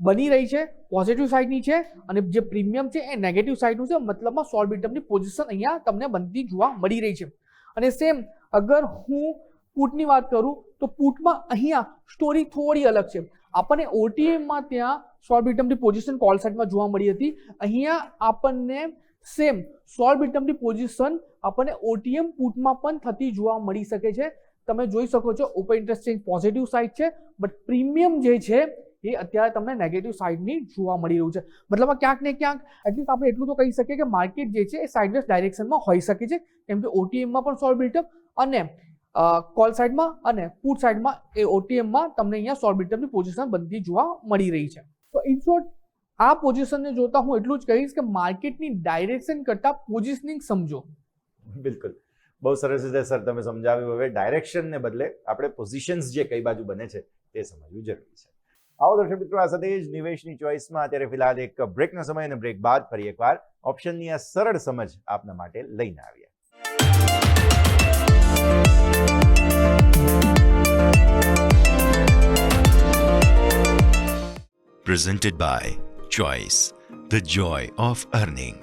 બની રહી છે, પોઝિટિવ સાઇડની છે, અને જે પ્રીમિયમ છે એ નેગેટિવ સાઇડનું છે, મતલબમાં શોર્ટ બિલ્ટઅપની પોઝિશન અહીંયા તમને બનતી જોવા મળી રહી છે. અને સેમ અગર હું પુટની વાત કરું તો પુટમાં અહીંયા સ્ટોરી થોડી અલગ છે. આપણને ઓટીએમમાં ત્યાં શોર્ટ બિલ્ટઅપની પોઝિશન કોલ સાઇડમાં જોવા મળી હતી, અહીંયા આપણને સેમ શોર્ટ બિલ્ટઅપની પોઝિશન આપણને ઓટીએમ પુટમાં પણ થતી જોવા મળી શકે છે. તમે જોઈ શકો છો open interest change positive side છે, બટ પ્રીમિયમ જે છે એ અત્યારે તમને નેગેટિવ સાઇડની જોવા મળી રહ્યું છે. મતલબ ક્યાંક ને ક્યાંક એટલીસ્ટ આપણે એટલું તો કહી શકીએ કે માર્કેટ જે છે એ સાઇડવેઝ ડાયરેક્શનમાં હોઈ શકે છે, કેમ કે ઓટીએમમાં પણ શોર્ટ બિલ્ટઅપ અને કોલ સાઇડમાં અને પુટ સાઇડમાં એ ઓટીએમમાં તમને અહીંયા શોર્ટ બિલ્ટઅપની પોઝિશન બનતી જોવા મળી રહી છે. તો ઇન શોર્ટ આ પોઝિશનને જોતા હું એટલું જ કહીશ કે માર્કેટની ડાયરેક્શન કરતાં પોઝિશનિંગ સમજો. બિલકુલ, બહુ સરસ રીતે સર તમે સમજાવ્યું. હવે ડાયરેક્શનને બદલે આપણે પોઝિશન્સ જે કઈ બાજુ બને છે તે સમજવું જરૂરી છે. આવો દર્શક મિત્રો, આ સાથે જ નિવેશની ચોઇસમાં અત્યારે ફિલહાલ એક બ્રેકનો સમય, અને બ્રેક બાદ ફરી એકવાર ઓપ્શનની આ સરળ સમજ આપના માટે લઈને આવીએ. Presented by Choice, the joy of earning.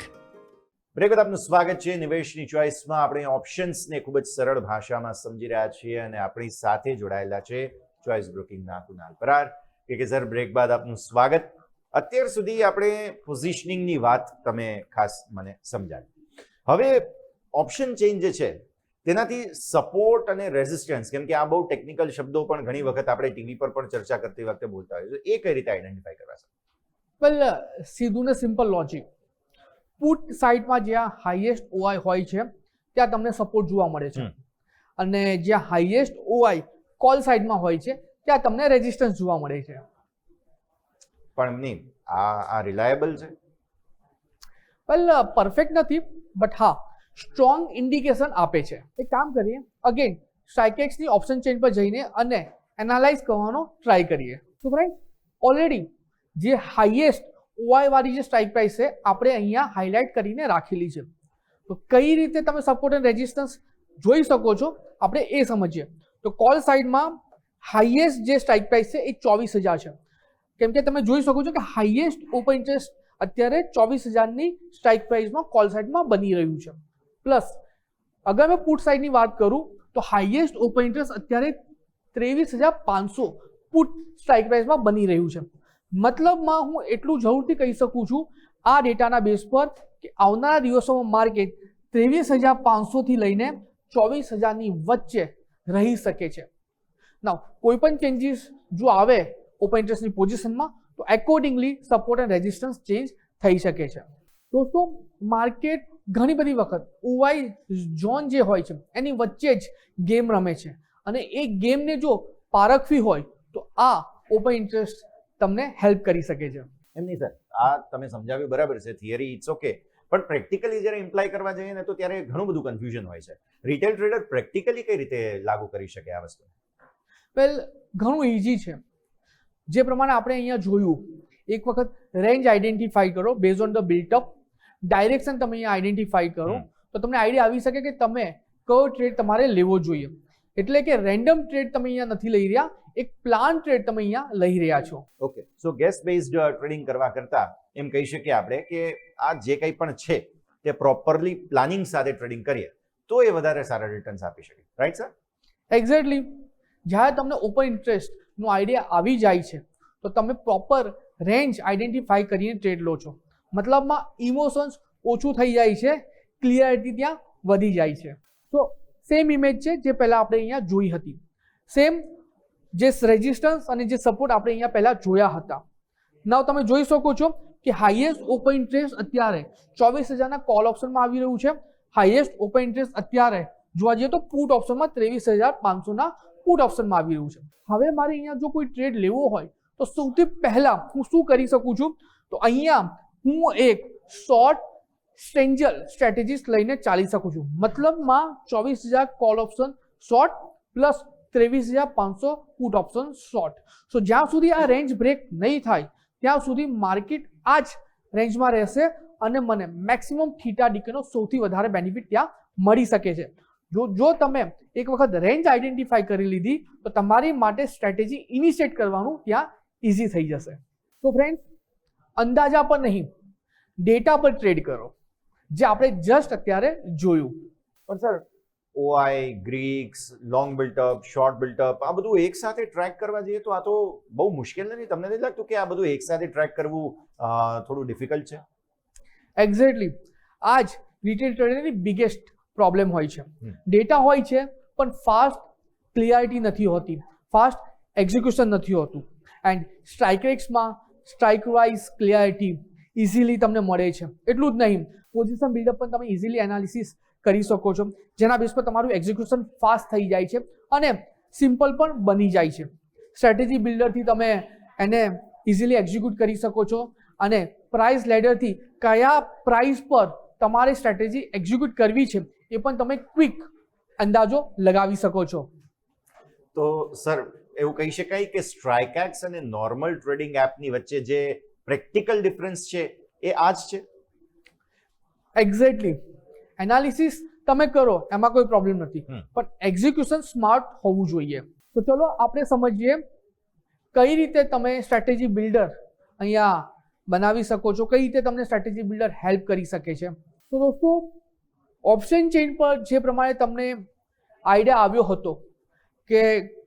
Break બાદ આપનું સ્વાગત છે. નિવેશની ચોઇસમાં આપણે ઓપ્શન્સને ખૂબ જ સરળ ભાષામાં સમજી રહ્યા છીએ, અને આપણી સાથે જોડાયેલા છે ચોઇસ બ્રોકિંગના કુનાલ પરાર. કે સર, બ્રેક બાદ આપનું સ્વાગત. અત્યાર સુધી આપણે પોઝિશનિંગની વાત તમે ખાસ મને સમજાવી. હવે ઓપ્શન ચેન્જ જે છે તેનાથી સપોર્ટ અને રેઝિસ્ટન્સ, કેમ કે આ બહુ ટેકનિકલ શબ્દો પણ ઘણી વખત આપણે ટીવી પર પણ ચર્ચા કરતી વખતે બોલતા હોઈએ, એ કઈ રીતે આઈડેન્ટિફાઈ કરવા છે? વેલ, સીધું ને સિમ્પલ લોજિક. પુટ સાઇડમાં જ્યાં હાઈએસ્ટ ઓઆઈ હોય છે ત્યાં તમને સપોર્ટ જોવા મળે છે, અને જ્યાં હાઈએસ્ટ ઓઆઈ કોલ સાઇડમાં હોય છે ત્યાં તમને રેઝિસ્ટન્સ જોવા મળે છે. પણ નહીં, આ રિલાયેબલ છે? વેલ, પરફેક્ટ નથી, બટ હા સ્ટ્રોંગ ઇન્ડિકેશન આપે છે. એક કામ કરીએ, અગેન સ્ટ્રાઇકેક્સની ઓપ્શન ચેન્જ પર જઈને અને એનાલાઇઝ કરવાનો ટ્રાય કરીએ. તો ફ્રેન્ડ, ઓલરેડી જે હાઈએસ્ટ ઓઆઈ વાળી જે સ્ટ્રાઇક પ્રાઇસ છે આપણે અહીંયા હાઇલાઇટ કરીને રાખેલી છે. તો કઈ રીતે તમે સપોર્ટ અને રેઝિસ્ટન્સ જોઈ શકો છો આપણે એ સમજીએ. તો કોલ સાઇડમાં હાઈએસ્ટ જે સ્ટ્રાઇક પ્રાઇસ છે એ 24,000 છે, કેમ કે તમે જોઈ શકો છો કે હાઈએસ્ટ ઓપન ઇન્ટરેસ્ટ અત્યારે 24,000ની સ્ટ્રાઇક પ્રાઇસમાં કોલ સાઇડમાં બની રહ્યું છે. પ્લસ અગર મેં પુટ સાઇડની વાત કરું તો હાઈએસ્ટ ઓપન ઇન્ટરેસ્ટ અત્યારે 23,500 પુટ સ્ટ્રાઇક પ્રાઇસમાં બની રહ્યું છે. મતલબમાં હું એટલું જરૂરથી કહી શકું છું આ ડેટાના બેઝ પર કે આવનારા દિવસોમાં માર્કેટ 23,500થી લઈને 24,000ની વચ્ચે રહી શકે છે. નાઉ કોઈ પણ ચેન્જીસ જો આવે ઓપન ઇન્ટરેસ્ટની પોઝિશનમાં તો accordingly support and resistance change થઈ શકે છે. દોસ્તો, માર્કેટ ઘણી બધી વખત ઓવાઈ ઝોન જે હોય છે એની વચ્ચે જ ગેમ રમે છે, અને એ ગેમને જો પારખવી હોય તો આ ઓપન ઇન્ટરેસ્ટ તમને હેલ્પ કરી શકે છે. એમ નહીં સર, આ તમે સમજાવ્યું બરાબર છે, થિયરી ઇટ્સ ઓકે, પણ પ્રેક્ટિકલી જ્યારે ઇમ્પ્લાય કરવા જઈએ ને તો ત્યારે ઘણું બધું કન્ફ્યુઝન હોય છે. રિટેલ ટ્રેડર પ્રેક્ટિકલી કઈ રીતે લાગુ કરી શકે આ વસ્તુ? વેલ, ઘણું ઇઝી છે. જે પ્રમાણે આપણે અહીંયા જોયું, એક વખત રેન્જ આઈડેન્ટિફાઈ કરો base on the built-up, direction તમે અહીંયા આઈડેન્ટિફાઈ કરો તો તમને આઈડિયા આવી શકે કે તમે કયો ટ્રેડ તમારે લેવો જોઈએ. એટલે કે રેન્ડમ ટ્રેડ તમે અહીંયા નથી લઈ રહ્યા, એક પ્લાન ટ્રેડ તમે અહીંયા લઈ રહ્યા છો. ઓકે, સો ગેસ બેઝડ ટ્રેડિંગ કરવા કરતા એમ કહી શકીએ આપણે કે આ જે કંઈ પણ છે તે પ્રોપરલી પ્લાનિંગ સાથે ટ્રેડિંગ કરીએ તો એ વધારે સારા રિટર્ન્સ આપી શકે. Right sir? એક્ઝેક્ટલી. જ્યારે તમને ઓપન ઇન્ટરેસ્ટનો આઈડિયા આવી જાય છે તો તમે પ્રોપર રેન્જ આઈડેન્ટિફાઈ કરીને ટ્રેડ લો છો. મતલબમાં ઇમોશન્સ ઓછું થઈ જાય છે, ક્લિયરિટી ત્યાં વધી જાય છે. તો સેમ ઇમેજ છે જે પહેલાં આપણે અહીંયા જોઈ હતી. સેમ જે રેઝિસ્ટન્સ અને જે સપોર્ટ આપણે અહીંયા પહેલાં જોયા હતા. નાવ તમે જોઈ શકો છો કે હાઈએસ્ટ ઓપન ઇન્ટરેસ્ટ અત્યારે 24,000ના કોલ ઓપ્શનમાં આવી રહ્યું છે. હાઈએસ્ટ ઓપન ઇન્ટરેસ્ટ અત્યારે જોવા જઈએ તો પુટ ઓપ્શનમાં 23,500ના પુટ ઓપ્શનમાં આવી રહ્યું છે. હવે મારે અહીંયા જો કોઈ ટ્રેડ લેવો હોય તો સૌથી પહેલા હું શું કરી શકું છું, તો અહીંયા હું એક શોર્ટ સ્ટ્રેન્જલ સ્ટ્રેટેજીસ લઈને ચાલી શકું છું. મતલબમાં 24,000 call option short plus 23,500 put option short. So જ્યાં સુધી આ રેન્જ બ્રેક નહીં થાય ત્યાં સુધી માર્કેટ આ જ રેન્જમાં રહેશે અને મને મેક્સિમમ થીટા ડીકેનો સૌથી વધારે બેનિફિટ ત્યાં મળી શકે છે. જો તમે એક વખત રેન્જ આઈડેન્ટિફાઈ કરી લીધી તો તમારી માટે સ્ટ્રેટેજી ઇનિશિએટ કરવાનું ત્યાં ઇઝી થઈ જશે. તો ફ્રેન્ડ્સ, અંદાજા પર નહીં, ડેટા પર ટ્રેડ કરો, જે આપણે જસ્ટ અત્યારે જોયું. પણ sir, OI, greeks, long built up, short built up, આ બધું એક સાથે ટ્રેક કરવા જઈએ તો આ તો બહુ મુશ્કેલ નથી? તમને નથી લાગતું કે આ બધું એક સાથે ટ્રેક કરવું થોડું ડિફિકલ્ટ છે? એક્ઝેક્ટલી આ જ રિટેલ ટ્રેડરની બિગેસ્ટ પ્રોબ્લેમ હોય છે. ડેટા હોય છે પણ ફાસ્ટ ક્લિયરિટી નથી હોતી, ફાસ્ટ એક્ઝિક્યુશન નથી હોતું. એન્ડ સ્ટ્રાઇક રેટ્સમાં સ્ટ્રાઇક વાઇઝ ક્લિયરિટી ઇઝીલી તમને મળે છે. એટલું જ નહીં, પોઝિશન બિલ્ડઅપ પણ તમે ઇઝીલી એનાલિસિસ કરી શકો છો, જેના બેઝ પર તમારું એક્ઝિક્યુશન ફાસ્ટ થઈ જાય છે અને સિમ્પલ પણ બની જાય છે. સ્ટ્રેટેજી બિલ્ડરથી તમે એને ઇઝીલી એક્ઝિક્યુટ કરી શકો છો અને પ્રાઇસ લેડરથી કયા પ્રાઇસ પર તમારે સ્ટ્રેટેજી એક્ઝિક્યુટ કરવી છે એ પણ તમે ક્વિક અંદાજો લગાવી શકો છો. તો સર, એવું કહી શકાય કે સ્ટ્રાઇકેક્સ અને નોર્મલ ટ્રેડિંગ એપની વચ્ચે જે પ્રેક્ટિકલ ડિફરન્સ છે એ આ જ છે? એક્ઝેક્ટલી. એનાલિસિસ તમે કરો એમાં કોઈ પ્રોબ્લેમ નથી, પણ એક્ઝિક્યુશન સ્માર્ટ હોવું જોઈએ. તો ચલો આપણે સમજીએ કઈ રીતે તમે સ્ટ્રેટેજી બિલ્ડર અહીંયા બનાવી શકો છો, કઈ રીતે તમને સ્ટ્રેટેજી બિલ્ડર હેલ્પ કરી શકે છે. તો દોસ્તો, ઓપ્શન ચેઇન પર જે પ્રમાણે તમને આઈડિયા આવ્યો હતો કે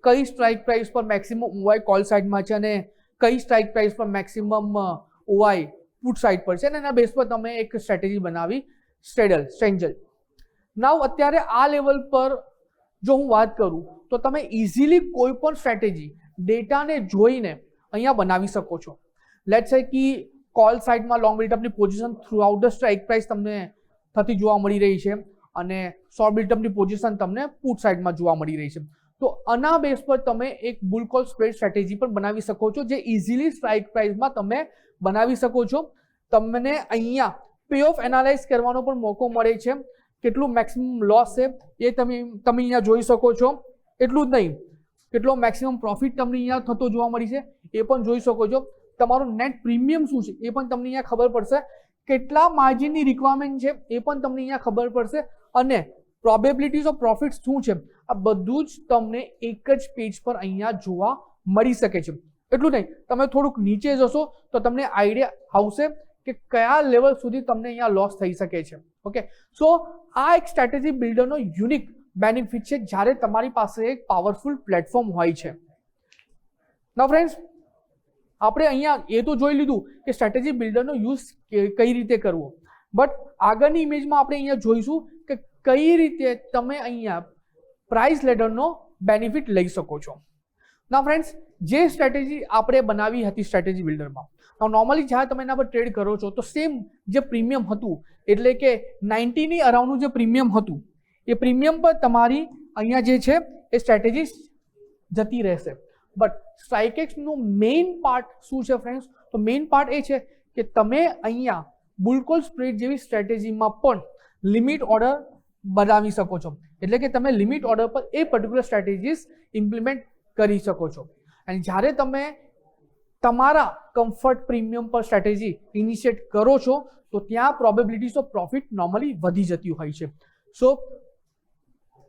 કઈ સ્ટ્રાઇક પ્રાઇસ પર મેક્સિમમ ઓઆઈ કોલ સાઇડમાં છે અને કઈ સ્ટ્રાઇક પ્રાઇસ પર મેક્સિમમ ઓઆઈ પુટ સાઇડ પર છે, અને એના બેઝ પર તમે એક સ્ટ્રેટેજી બનાવી સ્ટ્રેન્જલ. નાવ અત્યારે આ લેવલ પર જો હું વાત કરું તો તમે ઇઝીલી કોઈ પણ સ્ટ્રેટેજી ડેટાને જોઈને અહીંયા બનાવી શકો છો. લેટ્સ સે કે કોલ સાઇડમાં લોંગ બિલ્ટઅપની position throughout the strike price તમને થતી જોવા મળી રહી છે અને શોર્ટ બિલ્ટઅપની પોઝિશન તમને પુટ સાઇડમાં જોવા મળી રહી છે. તો આના બેઝ પર તમે એક બુલ કોલ સ્પ્રેડ સ્ટ્રેટેજી પણ બનાવી શકો છો, જે ઇઝીલી સ્ટ્રાઇક પ્રાઇસમાં તમે બનાવી શકો છો. તમને અહીંયા પે ઓફ એનાલાઇઝ કરવાનો પણ મોકો મળે છે. કેટલું મેક્સિમમ લોસ છે એ તમે અહીંયા જોઈ શકો છો. એટલું જ નહીં, કેટલો મેક્સિમમ પ્રોફિટ તમને અહીંયા થતો જોવા મળી છે એ પણ જોઈ શકો છો. તમારું નેટ પ્રીમિયમ શું છે એ પણ તમને અહીંયા ખબર પડશે. કેટલા માર્જિનની રિક્વાયરમેન્ટ છે એ પણ તમને અહીંયા ખબર પડશે અને પ્રોબેબિલિટીઝ ઓફ પ્રોફિટ શું છે આ બધું જ તમને એક જ પેજ પર અહીંયા જોવા મળી શકે છે. એટલું નહીં, તમે થોડુંક નીચે જશો તો તમને આઈડિયા આવશે કે કયા લેવલ સુધી તમને અહીંયા લોસ થઈ શકે છે. ઓકે, સો આ એક સ્ટ્રેટેજી બિલ્ડરનો યુનિક બેનિફિટ છે જ્યારે તમારી પાસે એક પાવરફુલ પ્લેટફોર્મ હોય છે. ના ફ્રેન્ડ્સ, આપણે અહીંયા એ તો જોઈ લીધું કે સ્ટ્રેટેજી બિલ્ડરનો યુઝ કઈ રીતે કરવો, બટ આગળની ઇમેજમાં આપણે અહીંયા જોઈશું કે કઈ રીતે તમે અહીંયા પ્રાઇસ લેડરનો બેનિફિટ લઈ શકો છો. ના ફ્રેન્ડ્સ, જે સ્ટ્રેટેજી આપણે બનાવી હતી સ્ટ્રેટેજી બિલ્ડરમાં, નોર્મલી જ્યારે તમે એના પર ટ્રેડ કરો છો તો સેમ જે પ્રીમિયમ હતું, એટલે કે 90ની અરાઉન્ડનું જે પ્રીમિયમ હતું એ પ્રીમિયમ પર તમારી અહીંયા જે છે એ સ્ટ્રેટેજી જતી રહેશે. બટ સ્ટ્રાઇકેક્સનું મેઇન પાર્ટ શું છે ફ્રેન્ડ્સ? તો મેઇન પાર્ટ એ છે કે તમે અહીંયા બુલકોલ સ્પ્રેડ જેવી સ્ટ્રેટેજીમાં પણ લિમિટ ઓર્ડર બનાવી શકો છો. એટલે કે તમે લિમિટ ઓર્ડર પર એ પર્ટિક્યુલર સ્ટ્રેટેજીસ ઇમ્પ્લિમેન્ટ કરી શકો છો. અને જ્યારે તમે તમારા કમ્ફર્ટ પ્રીમિયમ પર સ્ટ્રેટેજી ઇનિશિએટ કરો છો તો ત્યાં પ્રોબેબિલિટીઝ ઓફ પ્રોફિટ નોર્મલી વધી જતી હોય છે. સો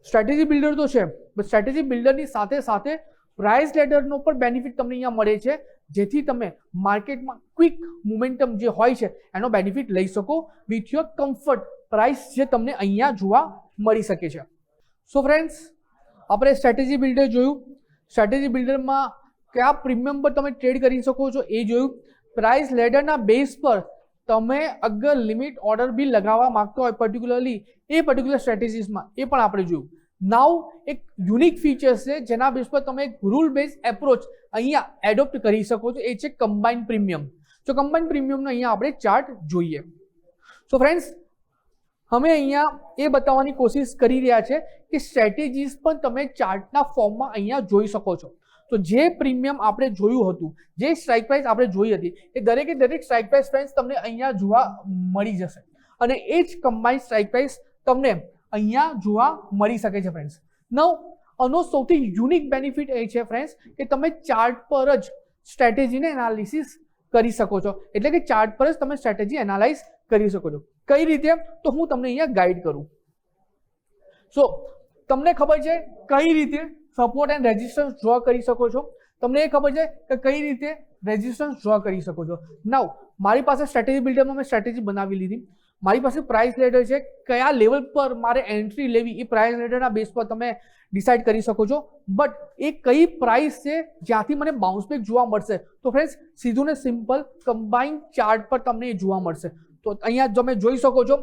સ્ટ્રેટેજી બિલ્ડર તો છે, પણ સ્ટ્રેટેજી બિલ્ડરની સાથે સાથે પ્રાઇસ લેડરનો પણ બેનિફિટ તમને અહીંયા મળે છે, જેથી તમે માર્કેટમાં ક્વિક મોમેન્ટમ જે હોય છે એનો બેનિફિટ લઈ શકો વિથ યોર કમ્ફર્ટ પ્રાઇસ, જે તમને અહીંયા જોવા મળી શકે છે. સો ફ્રેન્ડ્સ, આપણે સ્ટ્રેટેજી બિલ્ડર જોયું. સ્ટ્રેટેજી બિલ્ડરમાં કયા પ્રીમિયમ પર તમે ટ્રેડ કરી શકો છો એ જોયું. પ્રાઇસ લેડરના બેઝ પર તમે અગર લિમિટ ઓર્ડર બી લગાવવા માંગતો હોય પર્ટિક્યુલરલી એ પર્ટિક્યુલર સ્ટ્રેટેજીસમાં, એ પણ આપણે જોયું. નાઉ એક યુનિક ફીચર્સ છે જેના બેઝ પર તમે એક રૂલ બેઝ એપ્રોચ અહીંયા એડોપ્ટ કરી શકો છો, એ છે કમ્બાઇન્ડ પ્રીમિયમ. તો કમ્બાઇન્ડ પ્રીમિયમનો અહીંયા આપણે ચાર્ટ જોઈએ. સો ફ્રેન્ડ્સ, અમે અહીંયા એ બતાવવાની કોશિશ કરી રહ્યા છે કે સ્ટ્રેટેજીસ પણ તમે ચાર્ટના ફોર્મમાં અહીંયા જોઈ શકો છો. તો જે પ્રીમિયમ આપણે જોયું હતું, જે સ્ટ્રાઇક પ્રાઇસ આપણે જોઈ હતી, એ દરેકે દરેક સ્ટ્રાઇક પ્રાઇસ ફ્રેન્ડ્સ તમને અહીંયા જોવા મળી જશે અને એ જ કમ્બાઇન્ડ સ્ટ્રાઇક પ્રાઇસ તમને અહીંયા જોવા મળી શકે છે ફ્રેન્ડ્સ. નવ આનો સૌથી યુનિક બેનિફિટ એ છે ફ્રેન્ડ્સ કે તમે ચાર્ટ પર જ સ્ટ્રેટેજીને એનાલિસિસ કરી શકો છો. એટલે કે ચાર્ટ પર જ તમે સ્ટ્રેટેજી એનાલાઇઝ કરી શકો છો. કઈ રીતે? તો હું તમને અહીંયા ગાઈડ કરું. સો તમને ખબર છે કઈ રીતે સપોર્ટ એન્ડ રેઝિસ્ટન્સ ડ્રો કરી શકો છો. તમને એ ખબર છે કે કઈ રીતે રેઝિસ્ટન્સ ડ્રો કરી શકો છો. નાઉ મારી પાસે સ્ટ્રેટેજી બિલ્ડરમાં મેં સ્ટ્રેટેજી બનાવી લીધી. મારી પાસે પ્રાઇસ લેડર છે. કયા લેવલ પર મારે એન્ટ્રી લેવી એ પ્રાઇસ લેડરના બેઝ પર તમે ડિસાઇડ કરી શકો છો. બટ એ કઈ પ્રાઇસ છે જ્યાંથી મને બાઉન્સ બેક જોવા મળશે? તો ફ્રેન્ડ્સ સીધું ને સિમ્પલ કમ્બાઇન્ડ ચાર્ટ પર તમને એ જોવા મળશે. તો અહીંયા તમે જોઈ શકો છો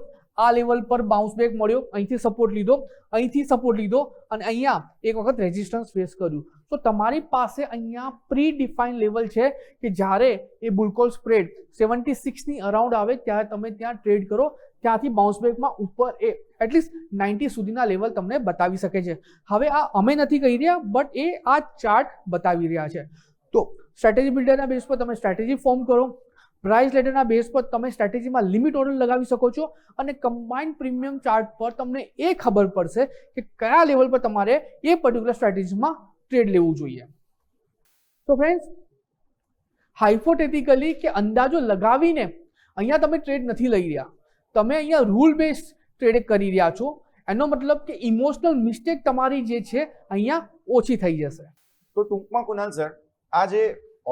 આ લેવલ પર બાઉન્સ બેક મળ્યો, અહીંથી સપોર્ટ લીધો, અહીંથી સપોર્ટ લીધો અને અહીંયા એક વખત રેઝિસ્ટન્સ ફેસ કર્યું. તો તમારી પાસે અહીંયા પ્રી ડિફાઇન લેવલ છે કે જ્યારે એ બુલકોલ સ્પ્રેડ 76ની અરાઉન્ડ આવે ત્યારે તમે ત્યાં ટ્રેડ કરો. ત્યાંથી બાઉન્સ બેકમાં ઉપર એ એટલીસ્ટ 90 સુધીના લેવલ તમને બતાવી શકે છે. હવે આ અમે નથી કહી રહ્યા, બટ એ આ ચાર્ટ બતાવી રહ્યા છે. તો સ્ટ્રેટેજી બિલ્ડરના બેઝ પર તમે સ્ટ્રેટેજી ફોર્મ કરો. પ્રાઇસ લેડરના બેઝ પર તમે સ્ટ્રેટેજીમાં લિમિટ ઓર્ડર લગાવી શકો છો અને કમ્બાઇન્ડ પ્રીમિયમ ચાર્ટ પર તમને એ ખબર પડશે કે કયા લેવલ પર તમારે એ પર્ટિક્યુલર સ્ટ્રેટેજીમાં ટ્રેડ લેવું જોઈએ. તો ફ્રેન્ડ્સ હાઇપોથેટિકલી કે અંદાજો લગાવીને અહીંયા તમે ટ્રેડ નથી લઈ રહ્યા, તમે અહીંયા રૂલ બેઝ ટ્રેડ કરી રહ્યા છો. એનો મતલબ કે ઇમોશનલ મિસ્ટેક તમારી જે છે અહીંયા ઓછી થઈ જશે. તો ટૂંકમાં કુનાલ સર, આ જે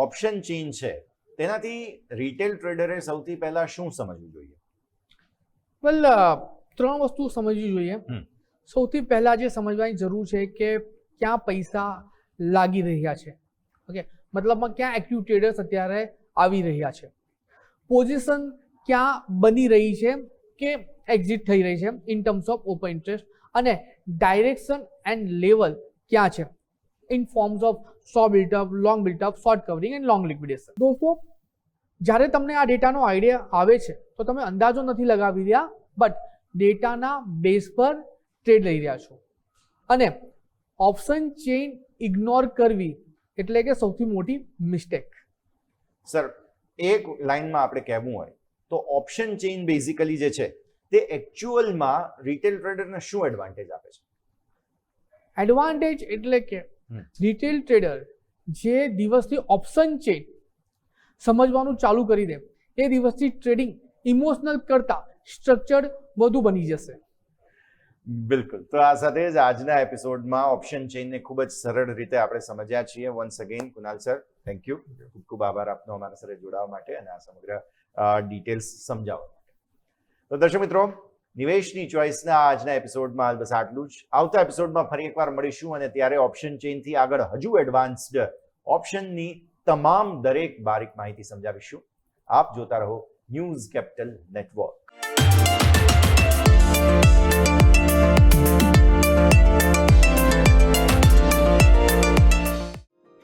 ઓપ્શન ચેઇન છે તેનાથી રિટેલ ટ્રેડરે સૌથી પહેલા શું સમજવું જોઈએ? વેલ, 3 વસ્તુ સમજવી જોઈએ. સૌથી પહેલા જે સમજવાની જરૂર છે કે ક્યાં પૈસા લાગી રહ્યા છે. ઓકે, મતલબમાં ક્યાં એક્ટિવ ટ્રેડર્સ અત્યારે આવી રહ્યા છે, પોઝિશન ક્યાં બની રહી છે કે એક્ઝિટ થઈ રહી છે in terms of open interest, અને ડાયરેક્શન એન્ડ લેવલ ક્યાં છે in forms of short built up, long built up, short covering and long liquidation. દોસ્તો, જ્યારે તમને આ ડેટાનો આઈડિયા આવે છે તો તમે અંદાજો નથી લગાવી રહ્યા, બટ ડેટાના બેઝ પર ટ્રેડ લઈ રહ્યા છો. અને ઓપ્શન ચેઇન ઇગ્નોર કરવી એટલે કે સૌથી મોટી મિસ્ટેક. સર, એક લાઇનમાં આપણે કહેવું હોય તો ઓપ્શન ચેઇન બેઝિકલી જે છે તે એકચ્યુઅલમાં રિટેલ ટ્રેડરને શું એડવાન્ટેજ આપે છે? એડવાન્ટેજ એટલે કે રિટેલ ટ્રેડર જે દિવસથી ઓપ્શન ચેઇન સમજવાનું ચાલુ કરી દે એ દિવસથી ટ્રેડિંગ ઇમોશનલ કરતા સ્ટ્રક્ચર્ડ વધુ બની જશે. બિલકુલ. તો આ સાથે જ આજના એપિસોડમાં ઓપ્શન ચેઇનને ખૂબ જ સરળ રીતે આપણે સમજ્યા છીએ. Once again Kunal sir, thank you. ખૂબ ખૂબ આભાર આપનો અમારા સાથે જોડાવા માટે અને આ સમગ્ર ડિટેલ્સ સમજાવવા માટે. તો દર્શક મિત્રો, નિવેશની ચોઇસના આજના એપિસોડમાં બસ આટલું જ. આવતા એપિસોડમાં ફરી એકવાર મળીશું અને ત્યારે ઓપ્શન ચેઇનથી આગળ હજુ એડવાન્સ્ડ ઓપ્શનની તમામ દરેક બારીક માહિતી સમજાવીશું. આપ જોતા રહો news capital network.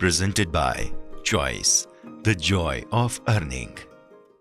Presented by Choice, the joy of earning.